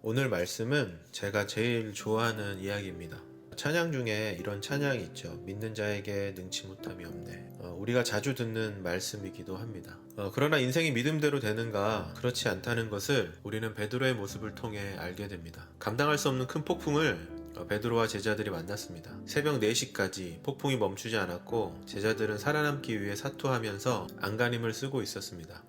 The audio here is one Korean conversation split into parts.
오늘 말씀은 제가 제일 좋아하는 이야기입니다. 찬양 중에 이런 찬양이 있죠. 믿는 자에게 능치 못함이 없네. 우리가 자주 듣는 말씀이기도 합니다. 그러나 인생이 믿음대로 되는가 그렇지 않다는 것을 우리는 베드로의 모습을 통해 알게 됩니다. 감당할 수 없는 큰 폭풍을 베드로와 제자들이 만났습니다. 새벽 4시까지 폭풍이 멈추지 않았고 제자들은 살아남기 위해 사투하면서 안간힘을 쓰고 있었습니다.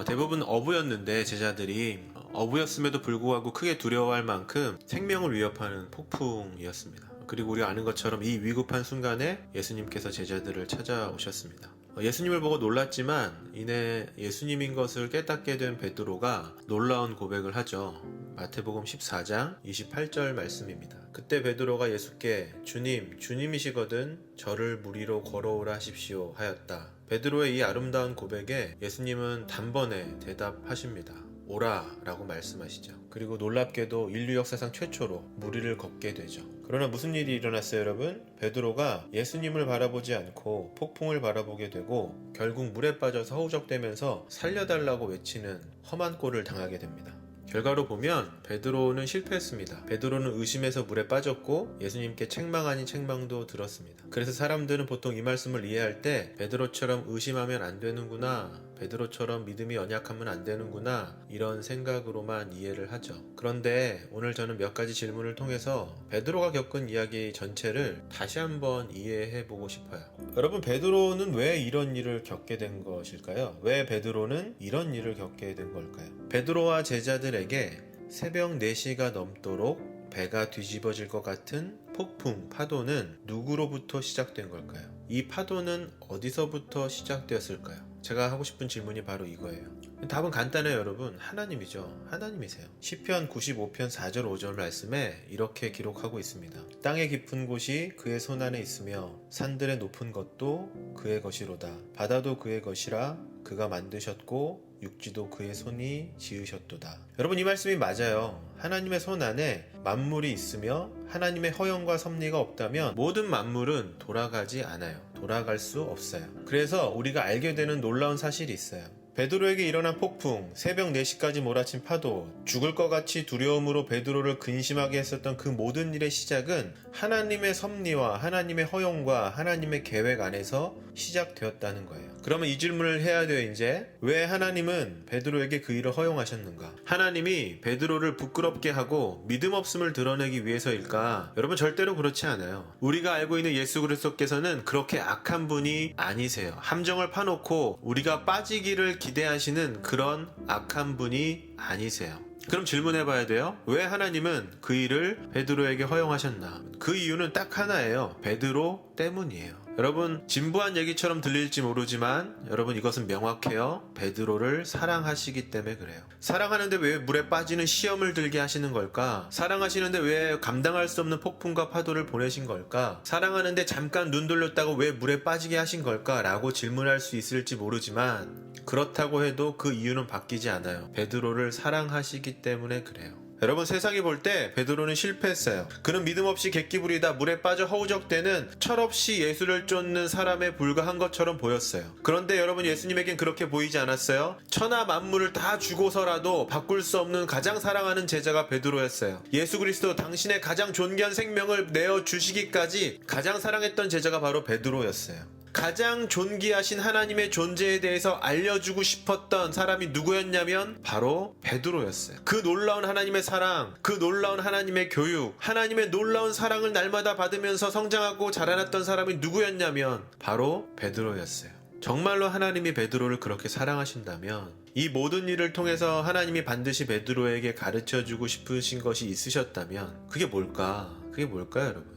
대부분 어부였는데 제자들이 어부였음에도 불구하고 크게 두려워할 만큼 생명을 위협하는 폭풍이었습니다. 그리고 우리가 아는 것처럼 이 위급한 순간에 예수님께서 제자들을 찾아오셨습니다. 예수님을 보고 놀랐지만 이내 예수님인 것을 깨닫게 된 베드로가 놀라운 고백을 하죠. 마태복음 14장 28절 말씀입니다. 그때 베드로가 예수께 주님, 주님이시거든 저를 물 위로 걸어오라 하십시오 하였다. 베드로의 이 아름다운 고백에 예수님은 단번에 대답하십니다. 오라 라고 말씀하시죠. 그리고 놀랍게도 인류 역사상 최초로 물 위를 걷게 되죠. 그러나 무슨 일이 일어났어요, 여러분? 베드로가 예수님을 바라보지 않고 폭풍을 바라보게 되고 결국 물에 빠져서 허우적대면서 살려달라고 외치는 험한 꼴을 당하게 됩니다. 결과로 보면 베드로는 실패했습니다. 베드로는 의심해서 물에 빠졌고 예수님께 책망 아닌 책망도 들었습니다. 그래서 사람들은 보통 이 말씀을 이해할 때 베드로처럼 의심하면 안 되는구나, 베드로처럼 믿음이 연약하면 안 되는구나 이런 생각으로만 이해를 하죠. 그런데 오늘 저는 몇 가지 질문을 통해서 베드로가 겪은 이야기 전체를 다시 한번 이해해 보고 싶어요. 여러분, 베드로는 왜 이런 일을 겪게 된 것일까요? 왜 베드로는 이런 일을 겪게 된 걸까요? 베드로와 제자들에게 새벽 4시가 넘도록 배가 뒤집어질 것 같은 폭풍, 파도는 누구로부터 시작된 걸까요? 이 파도는 어디서부터 시작되었을까요? 제가 하고 싶은 질문이 바로 이거예요. 답은 간단해요, 여러분. 하나님이죠. 하나님이세요. 시편 95편 4절 5절 말씀에 이렇게 기록하고 있습니다. 땅의 깊은 곳이 그의 손안에 있으며 산들의 높은 것도 그의 것이로다. 바다도 그의 것이라 그가 만드셨고 육지도 그의 손이 지으셨도다. 여러분, 이 말씀이 맞아요. 하나님의 손 안에 만물이 있으며 하나님의 허영과 섭리가 없다면 모든 만물은 돌아가지 않아요. 돌아갈 수 없어요. 그래서 우리가 알게 되는 놀라운 사실이 있어요. 베드로에게 일어난 폭풍, 새벽 4시까지 몰아친 파도, 죽을 것 같이 두려움으로 베드로를 근심하게 했었던 그 모든 일의 시작은 하나님의 섭리와 하나님의 허용과 하나님의 계획 안에서 시작되었다는 거예요. 그러면 이 질문을 해야 돼요. 이제 왜 하나님은 베드로에게 그 일을 허용하셨는가? 하나님이 베드로를 부끄럽게 하고 믿음 없음을 드러내기 위해서일까? 여러분, 절대로 그렇지 않아요. 우리가 알고 있는 예수 그리스도께서는 그렇게 악한 분이 아니세요. 함정을 파놓고 우리가 빠지기를 기대하시는 그런 악한 분이 아니세요. 그럼 질문해봐야 돼요. 왜 하나님은 그 일을 베드로에게 허용하셨나? 그 이유는 딱 하나예요. 베드로 때문이에요. 여러분, 진부한 얘기처럼 들릴지 모르지만 여러분, 이것은 명확해요. 베드로를 사랑하시기 때문에 그래요. 사랑하는데 왜 물에 빠지는 시험을 들게 하시는 걸까? 사랑하시는데 왜 감당할 수 없는 폭풍과 파도를 보내신 걸까? 사랑하는데 잠깐 눈 돌렸다고 왜 물에 빠지게 하신 걸까? 라고 질문할 수 있을지 모르지만 그렇다고 해도 그 이유는 바뀌지 않아요. 베드로를 사랑하시기 때문에 그래요. 여러분, 세상이 볼 때 베드로는 실패했어요. 그는 믿음 없이 객기 부리다 물에 빠져 허우적대는 철없이 예수를 쫓는 사람에 불과한 것처럼 보였어요. 그런데 여러분, 예수님에겐 그렇게 보이지 않았어요? 천하 만물을 다 주고서라도 바꿀 수 없는 가장 사랑하는 제자가 베드로였어요. 예수 그리스도 당신의 가장 존귀한 생명을 내어주시기까지 가장 사랑했던 제자가 바로 베드로였어요. 가장 존귀하신 하나님의 존재에 대해서 알려주고 싶었던 사람이 누구였냐면 바로 베드로였어요. 그 놀라운 하나님의 사랑, 그 놀라운 하나님의 교육, 하나님의 놀라운 사랑을 날마다 받으면서 성장하고 자라났던 사람이 누구였냐면 바로 베드로였어요. 정말로 하나님이 베드로를 그렇게 사랑하신다면 이 모든 일을 통해서 하나님이 반드시 베드로에게 가르쳐주고 싶으신 것이 있으셨다면 그게 뭘까? 그게 뭘까요, 여러분?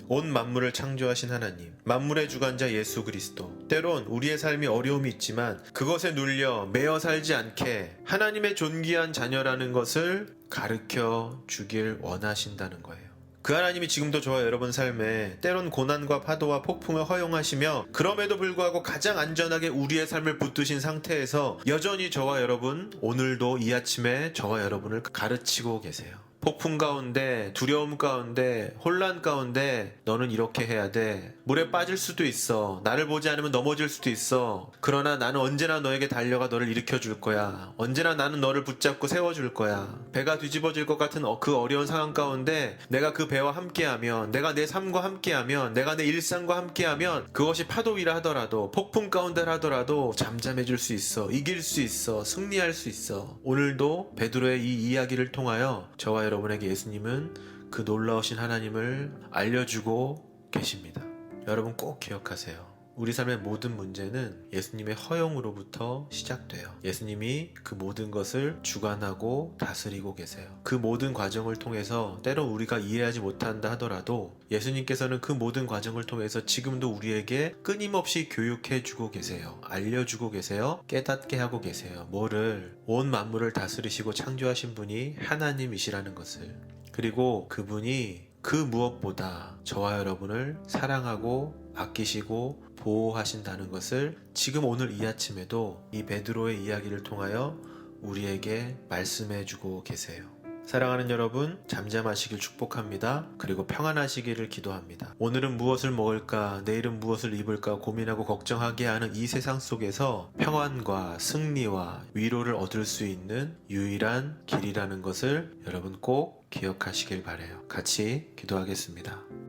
온 만물을 창조하신 하나님, 만물의 주관자 예수 그리스도, 때론 우리의 삶이 어려움이 있지만 그것에 눌려 매어 살지 않게 하나님의 존귀한 자녀라는 것을 가르쳐 주길 원하신다는 거예요. 그 하나님이 지금도 저와 여러분 삶에 때론 고난과 파도와 폭풍을 허용하시며 그럼에도 불구하고 가장 안전하게 우리의 삶을 붙드신 상태에서 여전히 저와 여러분, 오늘도 이 아침에 저와 여러분을 가르치고 계세요. 폭풍 가운데, 두려움 가운데, 혼란 가운데 너는 이렇게 해야 돼. 물에 빠질 수도 있어. 나를 보지 않으면 넘어질 수도 있어. 그러나 나는 언제나 너에게 달려가 너를 일으켜 줄 거야. 언제나 나는 너를 붙잡고 세워줄 거야. 배가 뒤집어질 것 같은 그 어려운 상황 가운데 내가 그 배와 함께하면, 내가 내 삶과 함께하면, 내가 내 일상과 함께하면 그것이 파도 위라 하더라도, 폭풍 가운데라 하더라도 잠잠해질 수 있어. 이길 수 있어. 승리할 수 있어. 오늘도 베드로의 이 이야기를 통하여 저와 여러분에게 예수님은 그 놀라우신 하나님을 알려주고 계십니다. 여러분 꼭 기억하세요. 우리 삶의 모든 문제는 예수님의 허용으로부터 시작돼요. 예수님이 그 모든 것을 주관하고 다스리고 계세요. 그 모든 과정을 통해서 때론 우리가 이해하지 못한다 하더라도 예수님께서는 그 모든 과정을 통해서 지금도 우리에게 끊임없이 교육해주고 계세요. 알려주고 계세요. 깨닫게 하고 계세요. 뭐를? 온 만물을 다스리시고 창조하신 분이 하나님이시라는 것을. 그리고 그분이 그 무엇보다 저와 여러분을 사랑하고 아끼시고 보호하신다는 것을 지금 오늘 이 아침에도 이 베드로의 이야기를 통하여 우리에게 말씀해주고 계세요. 사랑하는 여러분, 잠잠하시길 축복합니다. 그리고 평안하시기를 기도합니다. 오늘은 무엇을 먹을까, 내일은 무엇을 입을까 고민하고 걱정하게 하는 이 세상 속에서 평안과 승리와 위로를 얻을 수 있는 유일한 길이라는 것을 여러분 꼭 기억하시길 바라요. 같이 기도하겠습니다.